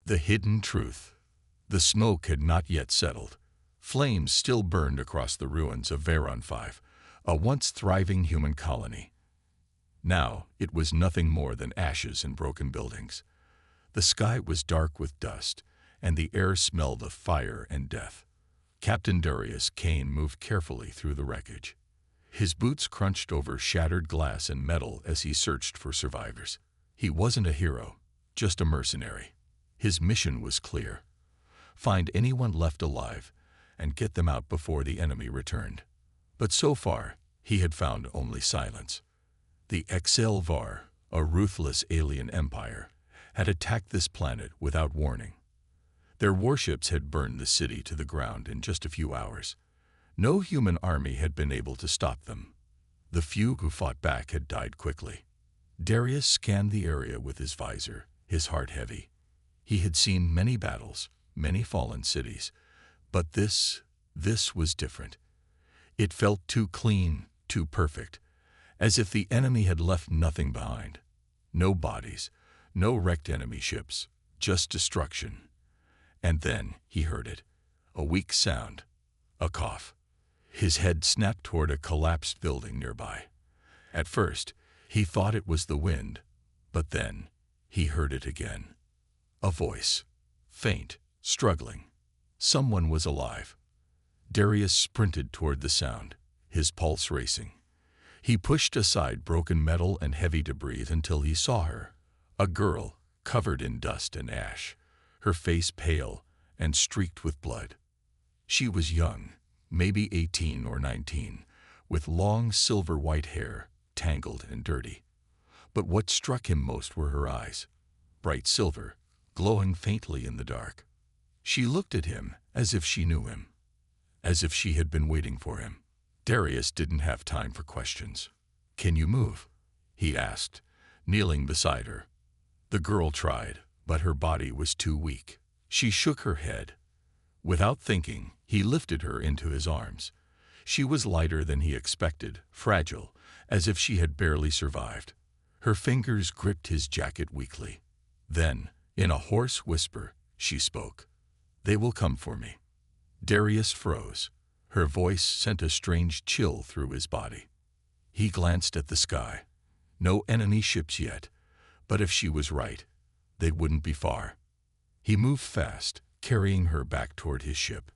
The hidden truth. The smoke had not yet settled. Flames still burned across the ruins of Veron 5, a once thriving human colony. Now it was nothing more than ashes and broken buildings. The sky was dark with dust, and the air smelled of fire and death. Captain Darius Kane moved carefully through the wreckage. His boots crunched over shattered glass and metal as he searched for survivors. He wasn't a hero, just a mercenary. His mission was clear: find anyone left alive and get them out before the enemy returned. But so far, he had found only silence. The HFY, a ruthless alien empire, had attacked this planet without warning. Their warships had burned the city to the ground in just a few hours. No human army had been able to stop them. The few who fought back had died quickly. Darius scanned the area with his visor, his heart heavy. He had seen many battles, many fallen cities, but this was different. It felt too clean, too perfect, as if the enemy had left nothing behind. No bodies, no wrecked enemy ships, just destruction. And then he heard it, a weak sound, a cough. His head snapped toward a collapsed building nearby. At first, he thought it was the wind, but then he heard it again. A voice, faint, struggling. Someone was alive. Darius sprinted toward the sound, his pulse racing. He pushed aside broken metal and heavy debris until he saw her, a girl covered in dust and ash, her face pale and streaked with blood. She was young, maybe 18 or 19, with long silver-white hair, tangled and dirty. But what struck him most were her eyes, bright silver, glowing faintly in the dark. She looked at him as if she knew him, as if she had been waiting for him. Darius didn't have time for questions. "Can you move?" he asked, kneeling beside her. The girl tried, but her body was too weak. She shook her head. Without thinking, he lifted her into his arms. She was lighter than he expected, fragile, as if she had barely survived. Her fingers gripped his jacket weakly. Then, in a hoarse whisper, she spoke. "They will come for me." Darius froze. Her voice sent a strange chill through his body. He glanced at the sky. No enemy ships yet, but if she was right, they wouldn't be far. He moved fast, carrying her back toward his ship.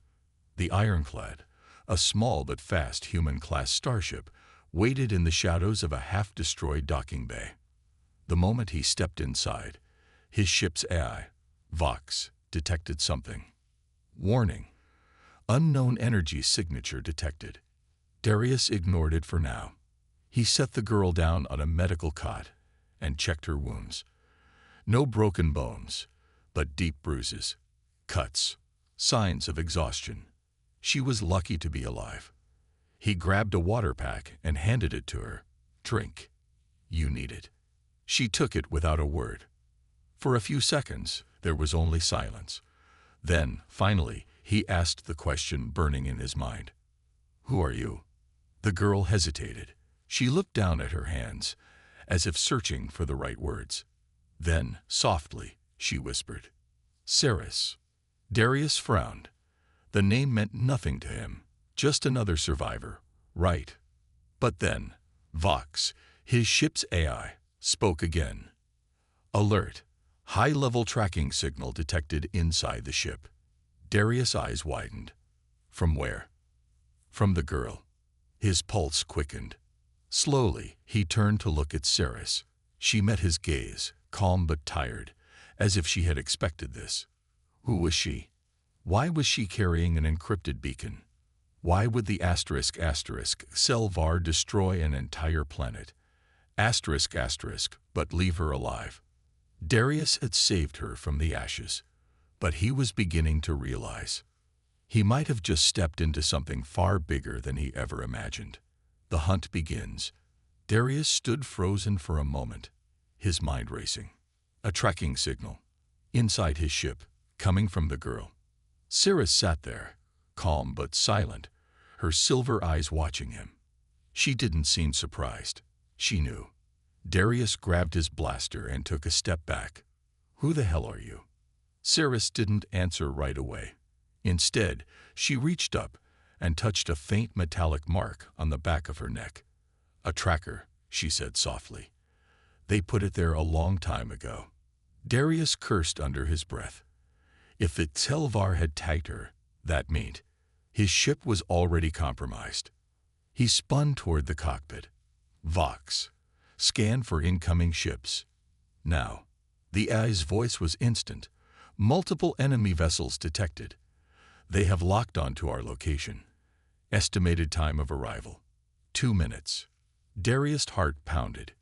The Ironclad, a small but fast human-class starship, waited in the shadows of a half-destroyed docking bay. The moment he stepped inside, his ship's AI, Vox, detected something. Warning. Unknown energy signature detected. Darius ignored it for now. He set the girl down on a medical cot and checked her wounds. No broken bones, but deep bruises, cuts, signs of exhaustion. She was lucky to be alive. He grabbed a water pack and handed it to her. "Drink. You need it." She took it without a word. For a few seconds, there was only silence. Then, finally, he asked the question burning in his mind. "Who are you?" The girl hesitated. She looked down at her hands, as if searching for the right words. Then, softly, she whispered, "Ceres." Darius frowned. The name meant nothing to him, just another survivor, right? But then, Vox, his ship's AI, spoke again. "Alert. High-level tracking signal detected inside the ship." Darius' eyes widened. From where? From the girl. His pulse quickened. Slowly, he turned to look at Ceres. She met his gaze, calm but tired, as if she had expected this. Who was she? Why was she carrying an encrypted beacon? Why would the Selvar destroy an entire planet? But leave her alive. Darius had saved her from the ashes, but he was beginning to realize he might have just stepped into something far bigger than he ever imagined. The hunt begins. Darius stood frozen for a moment, his mind racing. A tracking signal. Inside his ship, coming from the girl. Ceres sat there, calm but silent, her silver eyes watching him. She didn't seem surprised. She knew. Darius grabbed his blaster and took a step back. "Who the hell are you?" Cirrus didn't answer right away. Instead, she reached up and touched a faint metallic mark on the back of her neck. "A tracker," she said softly. "They put it there a long time ago." Darius cursed under his breath. If the Selvar had tagged her, that meant his ship was already compromised. He spun toward the cockpit. "Vox, scan for incoming ships." Now, the AI's voice was instant. "Multiple enemy vessels detected. They have locked onto our location. Estimated time of arrival, 2 minutes." Darius' heart pounded.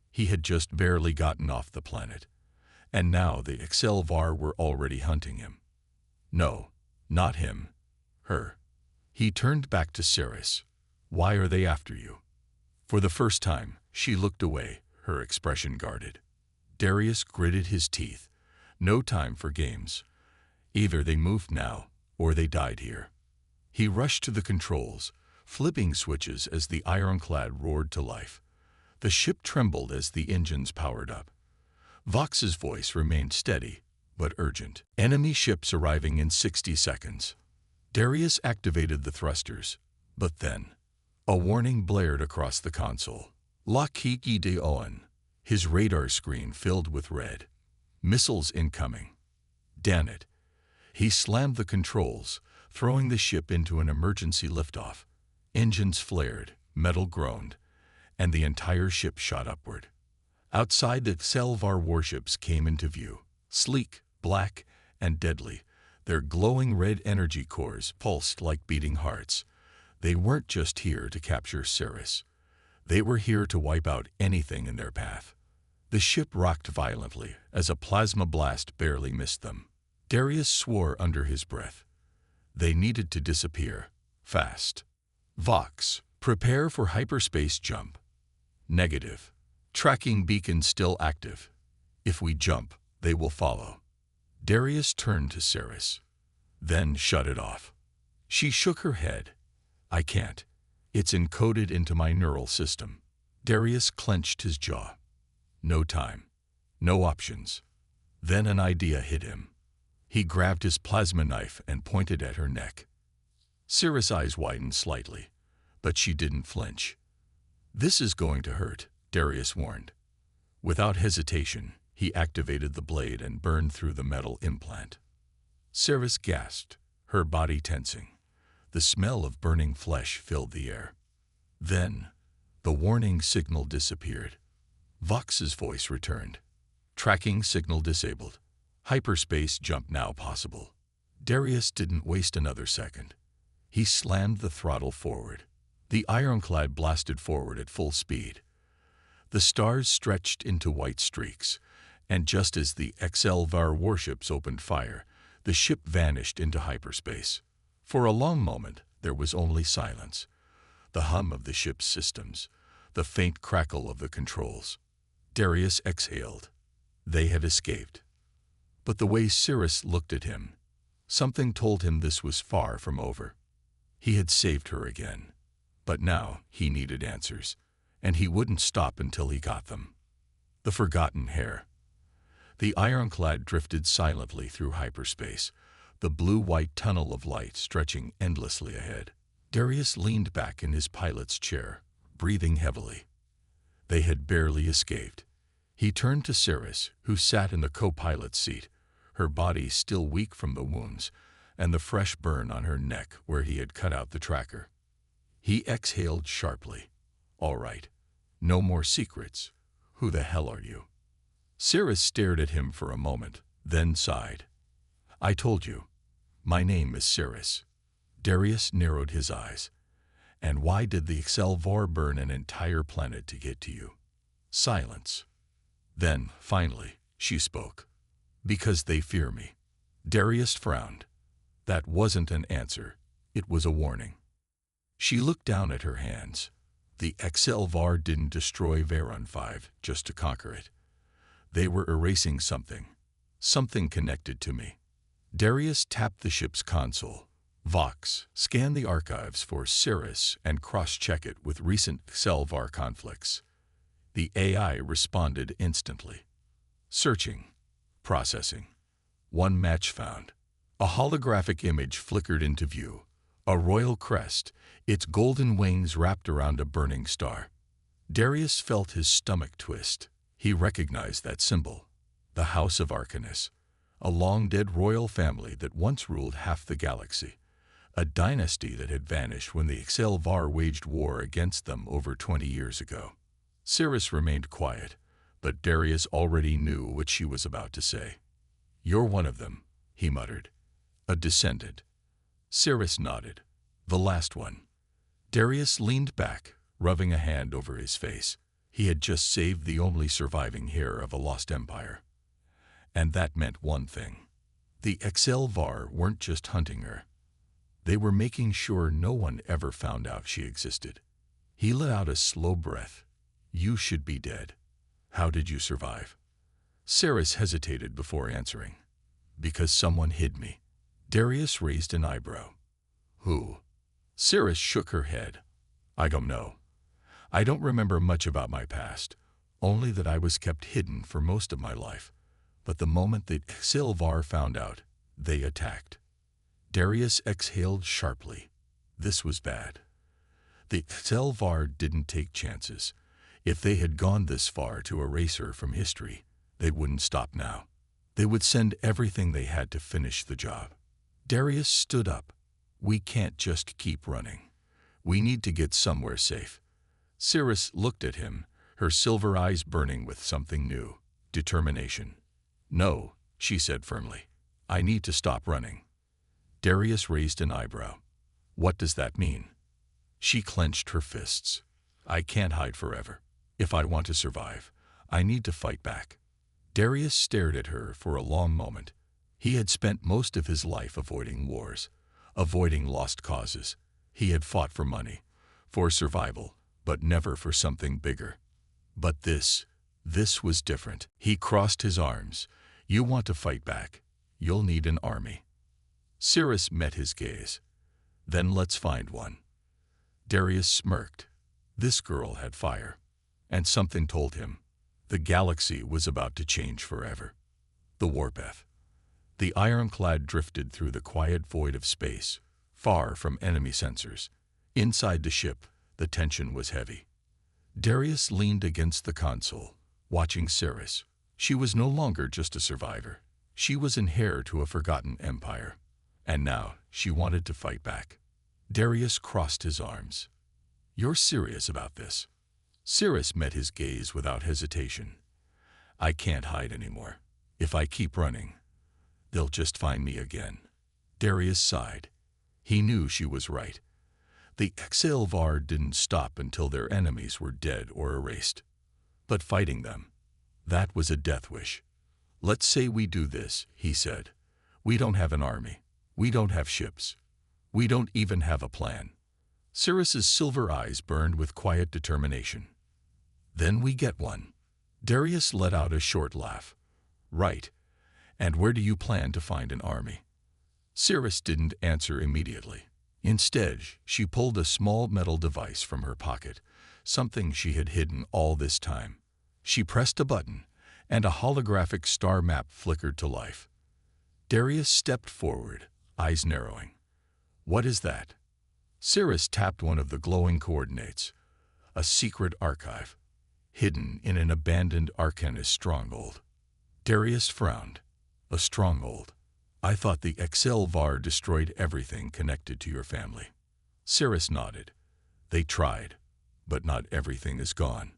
He had just barely gotten off the planet, and now the Excelvar were already hunting him. No, not him. Her. He turned back to Cirrus. "Why are they after you?" For the first time, she looked away, her expression guarded. Darius gritted his teeth. No time for games. Either they moved now, or they died here. He rushed to the controls, flipping switches as the ironclad roared to life. The ship trembled as the engines powered up. Vox's voice remained steady, but urgent. "Enemy ships arriving in 60 seconds." Darius activated the thrusters, but then a warning blared across the console. "Lockheed de Owen." His radar screen filled with red. "Missiles incoming." Damn it. He slammed the controls, throwing the ship into an emergency liftoff. Engines flared, metal groaned, and the entire ship shot upward. Outside, the Selvar warships came into view, sleek, black, and deadly. Their glowing red energy cores pulsed like beating hearts. They weren't just here to capture Cirrus. They were here to wipe out anything in their path. The ship rocked violently as a plasma blast barely missed them. Darius swore under his breath. They needed to disappear, fast. "Vox, prepare for hyperspace jump." "Negative. Tracking beacon still active. If we jump, they will follow." Darius turned to Cirrus. "Then shut it off." She shook her head. "I can't. It's encoded into my neural system." Darius clenched his jaw. No time. No options. Then an idea hit him. He grabbed his plasma knife and pointed at her neck. Cirrus' eyes widened slightly, but she didn't flinch. "This is going to hurt," Darius warned. Without hesitation, he activated the blade and burned through the metal implant. Cirrus gasped, her body tensing. The smell of burning flesh filled the air. Then, the warning signal disappeared. Vox's voice returned. "Tracking signal disabled. Hyperspace jump now possible." Darius didn't waste another second. He slammed the throttle forward. The ironclad blasted forward at full speed. The stars stretched into white streaks, and just as the Excelvar warships opened fire, the ship vanished into hyperspace. For a long moment, there was only silence. The hum of the ship's systems, the faint crackle of the controls. Darius exhaled. They had escaped. But the way Cirrus looked at him, something told him this was far from over. He had saved her again. But now he needed answers, and he wouldn't stop until he got them. The forgotten heir. The ironclad drifted silently through hyperspace, the blue-white tunnel of light stretching endlessly ahead. Darius leaned back in his pilot's chair, breathing heavily. They had barely escaped. He turned to Cirrus, who sat in the co-pilot's seat, her body still weak from the wounds, and the fresh burn on her neck where he had cut out the tracker. He exhaled sharply. "All right. No more secrets. Who the hell are you?" Cirrus stared at him for a moment, then sighed. "I told you. My name is Cirrus." Darius narrowed his eyes. "And why did the Excelvar burn an entire planet to get to you?" Silence. Then, finally, she spoke. "Because they fear me." Darius frowned. That wasn't an answer. It was a warning. She looked down at her hands. The Excelvar didn't destroy Veron 5 just to conquer it. They were erasing something. Something connected to me. Darius tapped the ship's console. "Vox, scan the archives for Cirrus and cross-check it with recent Excelvar conflicts." The AI responded instantly. "Searching. Processing." One match found. A holographic image flickered into view. A royal crest, its golden wings wrapped around a burning star. Darius felt his stomach twist. He recognized that symbol. The House of Arcanus, a long-dead royal family that once ruled half the galaxy. A dynasty that had vanished when the HFY waged war against them over 20 years ago. Cirrus remained quiet, but Darius already knew what she was about to say. "You're one of them," he muttered. "A descendant." Cirrus nodded. "The last one." Darius leaned back, rubbing a hand over his face. He had just saved the only surviving heir of a lost empire. And that meant one thing. The HFY weren't just hunting her. They were making sure no one ever found out she existed. He let out a slow breath. "You should be dead. How did you survive?" Cirrus hesitated before answering. "Because someone hid me." Darius raised an eyebrow. "Who?" Cirrus shook her head. "I don't know. I don't remember much about my past, only that I was kept hidden for most of my life. But the moment the HFY found out, they attacked." Darius exhaled sharply. This was bad. The HFY didn't take chances. If they had gone this far to erase her from history, they wouldn't stop now. They would send everything they had to finish the job. Darius stood up. "We can't just keep running. We need to get somewhere safe." Cirrus looked at him, her silver eyes burning with something new, determination. "No," she said firmly. "I need to stop running." Darius raised an eyebrow. "What does that mean?" She clenched her fists. "I can't hide forever. If I want to survive, I need to fight back." Darius stared at her for a long moment. He had spent most of his life avoiding wars, avoiding lost causes. He had fought for money, for survival, but never for something bigger. But this was different. He crossed his arms. "You want to fight back? You'll need an army." Cirrus met his gaze. "Then let's find one." Darius smirked. This girl had fire. And something told him the galaxy was about to change forever. The warpath. The ironclad drifted through the quiet void of space, far from enemy sensors. Inside the ship, the tension was heavy. Darius leaned against the console, watching Cirrus. She was no longer just a survivor. She was an heir to a forgotten empire. And now she wanted to fight back. Darius crossed his arms. "You're serious about this?" Cirrus met his gaze without hesitation. "I can't hide anymore. If I keep running, they'll just find me again." Darius sighed. He knew she was right. The HFY didn't stop until their enemies were dead or erased. But fighting them, that was a death wish. "Let's say we do this," he said. "We don't have an army. We don't have ships. We don't even have a plan." Cirrus's silver eyes burned with quiet determination. "Then we get one." Darius let out a short laugh. "Right. And where do you plan to find an army?" Cirrus didn't answer immediately. Instead, she pulled a small metal device from her pocket, something she had hidden all this time. She pressed a button, and a holographic star map flickered to life. Darius stepped forward, eyes narrowing. "What is that?" Cirrus tapped one of the glowing coordinates. "A secret archive, hidden in an abandoned Arcanist stronghold." Darius frowned. "A stronghold? I thought the HFY destroyed everything connected to your family." Cirrus nodded. "They tried, but not everything is gone."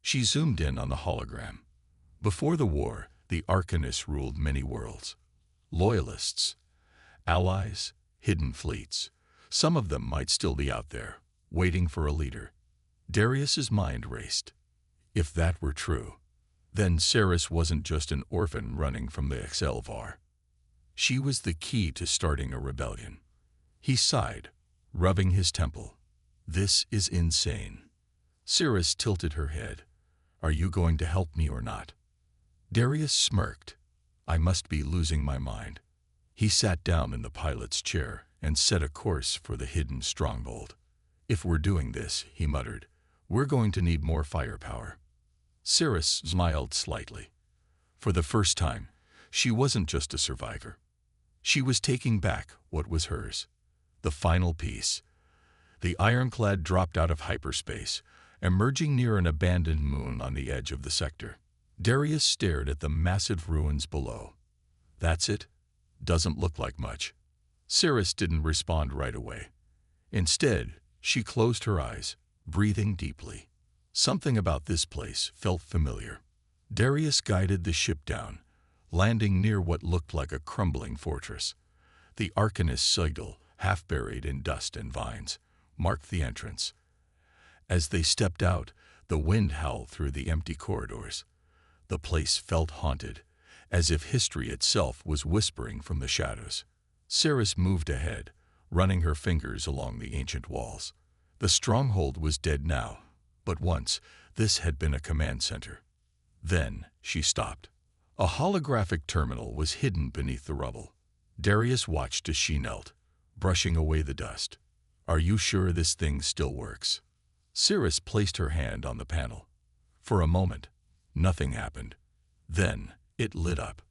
She zoomed in on the hologram. Before the war, the Arcanists ruled many worlds. Loyalists, allies, hidden fleets. Some of them might still be out there, waiting for a leader. Darius's mind raced. If that were true, then Cirrus wasn't just an orphan running from the HFY. She was the key to starting a rebellion. He sighed, rubbing his temple. "This is insane." Cirrus tilted her head. "Are you going to help me or not?" Darius smirked. "I must be losing my mind." He sat down in the pilot's chair and set a course for the hidden stronghold. "If we're doing this," he muttered, "we're going to need more firepower." Cirrus smiled slightly. For the first time, She wasn't just a survivor. She was taking back what was hers. The final piece. The ironclad dropped out of hyperspace, emerging near an abandoned moon on the edge of the sector. Darius stared at the massive ruins below. That's it? Doesn't look like much. Cirrus didn't respond right away. Instead, she closed her eyes, breathing deeply. Something about this place felt familiar. Darius guided the ship down, landing near what looked like a crumbling fortress. The Arcanist sigil, half buried in dust and vines, marked the entrance. As they stepped out, the wind howled through the empty corridors. The place felt haunted, as if history itself was whispering from the shadows. Cirrus moved ahead, running her fingers along the ancient walls. The stronghold was dead now, but once this had been a command center. Then she stopped. A holographic terminal was hidden beneath the rubble. Darius watched as she knelt, brushing away the dust. "Are you sure this thing still works?" Cirrus placed her hand on the panel. For a moment, nothing happened. Then it lit up.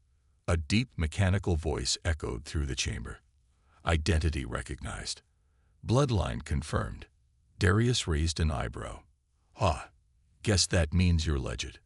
A deep mechanical voice echoed through the chamber. Identity recognized. Bloodline confirmed. Darius raised an eyebrow. Guess that means you're legit."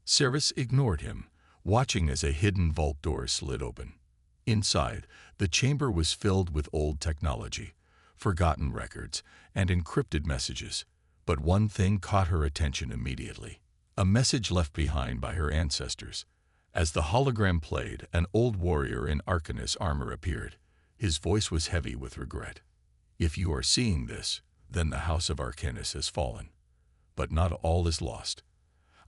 Cirrus ignored him, watching as a hidden vault door slid open. Inside, the chamber was filled with old technology, forgotten records, and encrypted messages. But one thing caught her attention immediately. A message left behind by her ancestors. As the hologram played, an old warrior in Arcanist armor appeared. His voice was heavy with regret. "If you are seeing this, then the House of Arcanist has fallen. But not all is lost.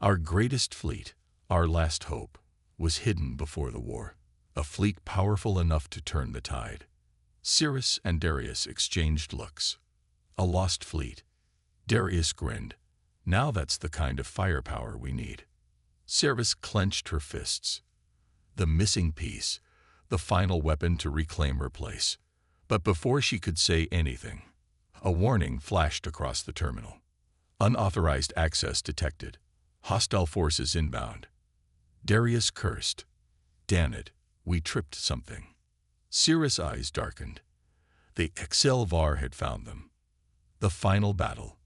Our greatest fleet, our last hope, was hidden before the war. A fleet powerful enough to turn the tide." Cirrus and Darius exchanged looks. A lost fleet. Darius grinned. "Now that's the kind of firepower we need." Cirrus clenched her fists. The missing piece, the final weapon to reclaim her place. But before she could say anything, a warning flashed across the terminal. "Unauthorized access detected. Hostile forces inbound." Darius cursed. "Damn it, we tripped something." Cirrus' eyes darkened. The HFY had found them. The final battle.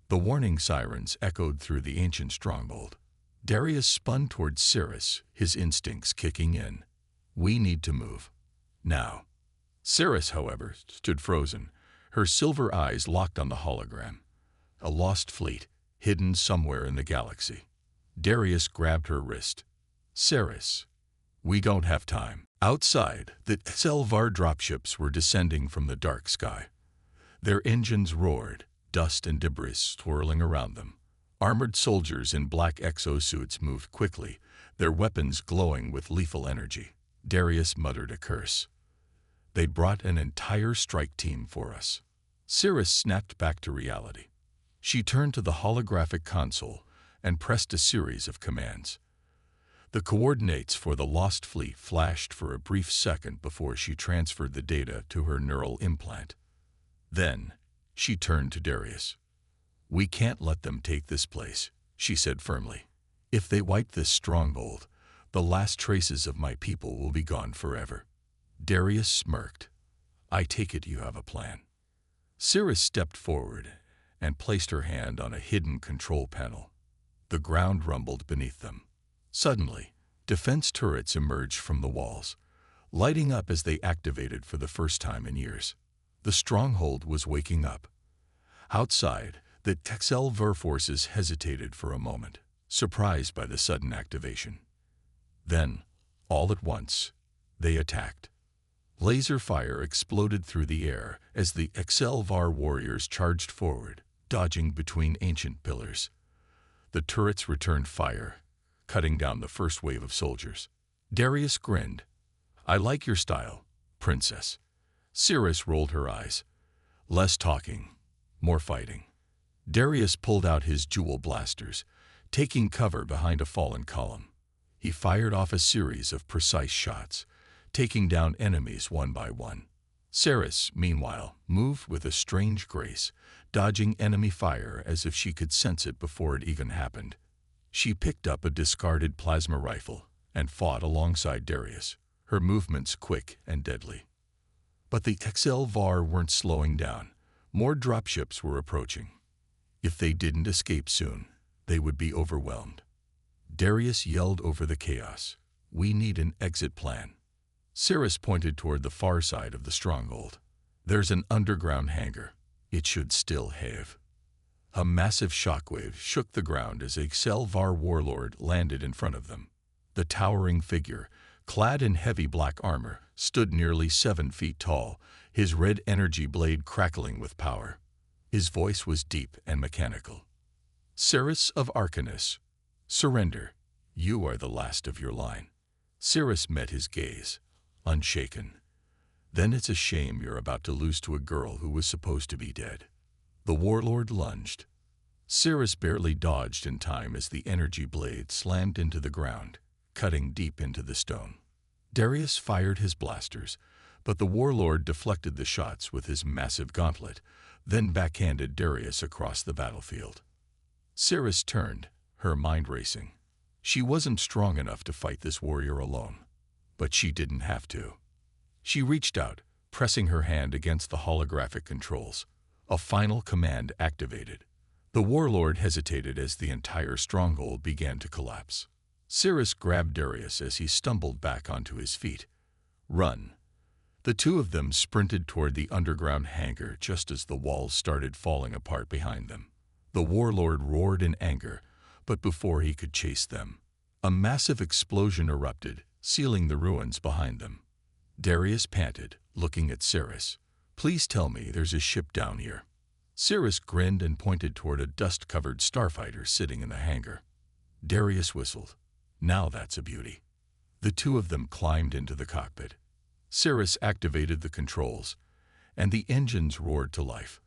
The warning sirens echoed through the ancient stronghold. Darius spun toward Cirrus, his instincts kicking in. "We need to move. Now." Cirrus, however, stood frozen, her silver eyes locked on the hologram. A lost fleet, hidden somewhere in the galaxy. Darius grabbed her wrist. "Cirrus, we don't have time." Outside, the HFY dropships were descending from the dark sky. Their engines roared, dust and debris swirling around them. Armored soldiers in black exosuits moved quickly, their weapons glowing with lethal energy. Darius muttered a curse. "They brought an entire strike team for us." Cirrus snapped back to reality. She turned to the holographic console and pressed a series of commands. The coordinates for the lost fleet flashed for a brief second before she transferred the data to her neural implant. Then, she turned to Darius. "We can't let them take this place," she said firmly. "If they wipe this stronghold, the last traces of my people will be gone forever." Darius smirked. "I take it you have a plan." Cirrus stepped forward and placed her hand on a hidden control panel. The ground rumbled beneath them. Suddenly, defense turrets emerged from the walls, lighting up as they activated for the first time in years. The stronghold was waking up. Outside, the HFY forces hesitated for a moment, surprised by the sudden activation. Then, all at once, they attacked. Laser fire exploded through the air as the HFY warriors charged forward, dodging between ancient pillars. The turrets returned fire, cutting down the first wave of soldiers. Darius grinned. "I like your style, princess." Cirrus rolled her eyes. "Less talking, more fighting." Darius pulled out his jewel blasters, taking cover behind a fallen column. He fired off a series of precise shots, taking down enemies one by one. Cirrus, meanwhile, moved with a strange grace, dodging enemy fire as if she could sense it before it even happened. She picked up a discarded plasma rifle and fought alongside Darius, her movements quick and deadly. But the HFY weren't slowing down. More dropships were approaching. If they didn't escape soon, they would be overwhelmed. Darius yelled over the chaos, "We need an exit plan." Cirrus pointed toward the far side of the stronghold. "There's an underground hangar. It should still have." A massive shockwave shook the ground as a HFY warlord landed in front of them. The towering figure, clad in heavy black armor, stood nearly 7 feet tall, his red energy blade crackling with power. His voice was deep and mechanical. "Cirrus of Arcanus, surrender. You are the last of your line." Cirrus met his gaze, unshaken. "Then it's a shame you're about to lose to a girl who was supposed to be dead." The warlord lunged. Cirrus barely dodged in time as the energy blade slammed into the ground, cutting deep into the stone. Darius fired his blasters, but the warlord deflected the shots with his massive gauntlet, then backhanded Darius across the battlefield. Cirrus turned, her mind racing. She wasn't strong enough to fight this warrior alone, but she didn't have to. She reached out, pressing her hand against the holographic controls. A final command activated. The warlord hesitated as the entire stronghold began to collapse. Cirrus grabbed Darius as he stumbled back onto his feet. "Run." The two of them sprinted toward the underground hangar just as the walls started falling apart behind them. The warlord roared in anger, but before he could chase them, a massive explosion erupted, sealing the ruins behind them. Darius panted, looking at Cirrus. "Please tell me there's a ship down here." Cirrus grinned and pointed toward a dust-covered starfighter sitting in the hangar. Darius whistled. "Now that's a beauty." The two of them climbed into the cockpit. Cirrus activated the controls, and the engines roared to life.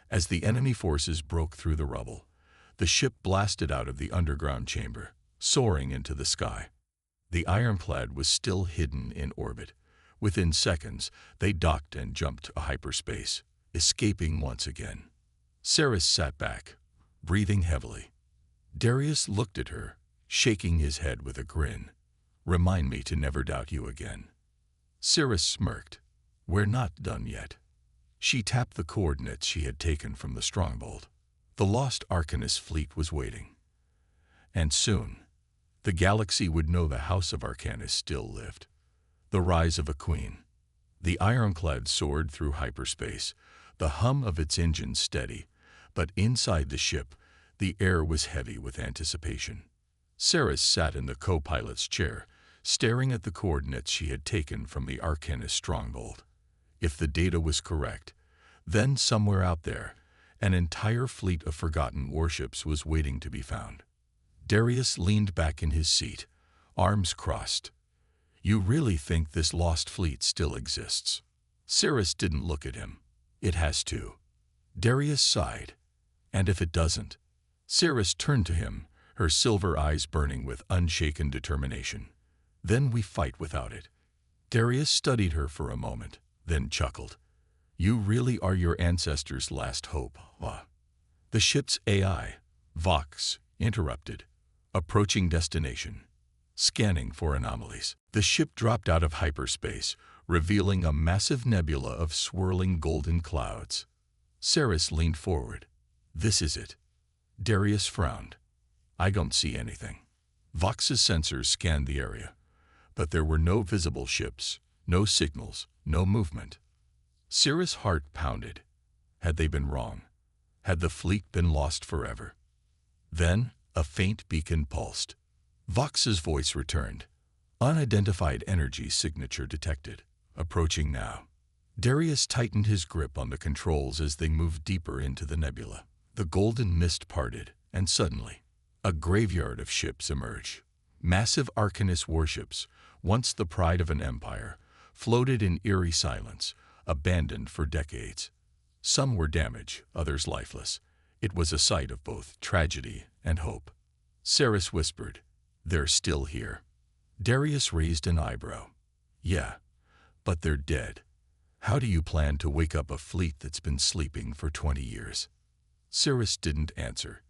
As the enemy forces broke through the rubble, the ship blasted out of the underground chamber, soaring into the sky. The ironclad was still hidden in orbit. Within seconds, they docked and jumped to hyperspace, escaping once again. Cirrus sat back, breathing heavily. Darius looked at her, shaking his head with a grin. "Remind me to never doubt you again." Cirrus smirked. "We're not done yet." She tapped the coordinates she had taken from the stronghold. The lost Arcanus fleet was waiting. And soon, the galaxy would know the House of Arcanus still lived. The rise of a queen. The ironclad soared through hyperspace, the hum of its engines steady, but inside the ship, the air was heavy with anticipation. Cirrus sat in the co-pilot's chair, staring at the coordinates she had taken from the Arcanus stronghold. If the data was correct, then somewhere out there, an entire fleet of forgotten warships was waiting to be found. Darius leaned back in his seat, arms crossed. "You really think this lost fleet still exists?" Cirrus didn't look at him. "It has to." Darius sighed. "And if it doesn't?" Cirrus turned to him, her silver eyes burning with unshaken determination. "Then we fight without it." Darius studied her for a moment, then chuckled. "You really are your ancestors' last hope, huh?" The ship's AI, Vox, interrupted. "Approaching destination. Scanning for anomalies." The ship dropped out of hyperspace, revealing a massive nebula of swirling golden clouds. Cirrus leaned forward. "This is it." Darius frowned. "I don't see anything." Vox's sensors scanned the area, but there were no visible ships, no signals, no movement. Cirrus' heart pounded. Had they been wrong? Had the fleet been lost forever? Then a faint beacon pulsed. Vox's voice returned. "Unidentified energy signature detected. Approaching now." Darius tightened his grip on the controls as they moved deeper into the nebula. The golden mist parted, and suddenly, a graveyard of ships emerged. Massive Arcanus warships, once the pride of an empire, floated in eerie silence, abandoned for decades. Some were damaged, others lifeless. It was a sight of both tragedy and hope. Cirrus whispered, "They're still here." Darius raised an eyebrow. "Yeah, but they're dead. How do you plan to wake up a fleet that's been sleeping for 20 years? Cirrus didn't answer.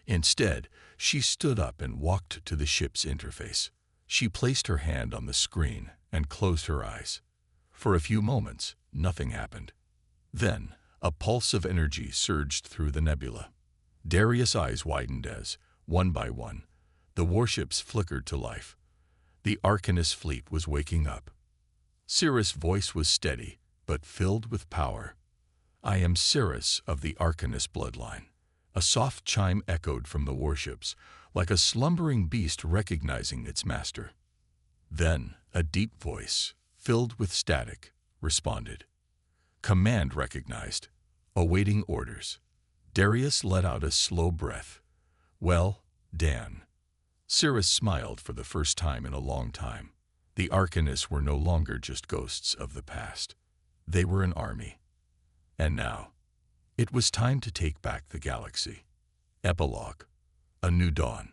Instead, she stood up and walked to the ship's interface. She placed her hand on the screen and closed her eyes. For a few moments, nothing happened. Then, a pulse of energy surged through the nebula. Darius' eyes widened as, one by one, the warships flickered to life. The Arcanist fleet was waking up. Cirrus' voice was steady, but filled with power. "I am Cirrus of the Arcanist bloodline." A soft chime echoed from the warships, like a slumbering beast recognizing its master. Then, a deep voice, filled with static, responded. "Command recognized. Awaiting orders." Darius let out a slow breath. "Well, Dan." Cirrus smiled for the first time in a long time. The Arcanists were no longer just ghosts of the past. They were an army. And now, it was time to take back the galaxy. Epilogue. A new dawn.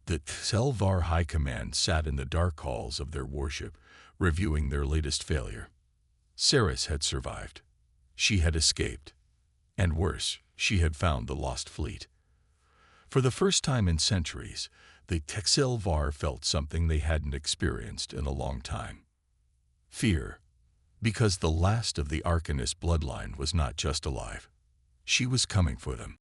The Selvar High Command sat in the dark halls of their warship, reviewing their latest failure. Cirrus had survived. She had escaped. And worse, she had found the lost fleet. For the first time in centuries, the Selvar felt something they hadn't experienced in a long time. Fear. Because the last of the Arcanist bloodline was not just alive. She was coming for them.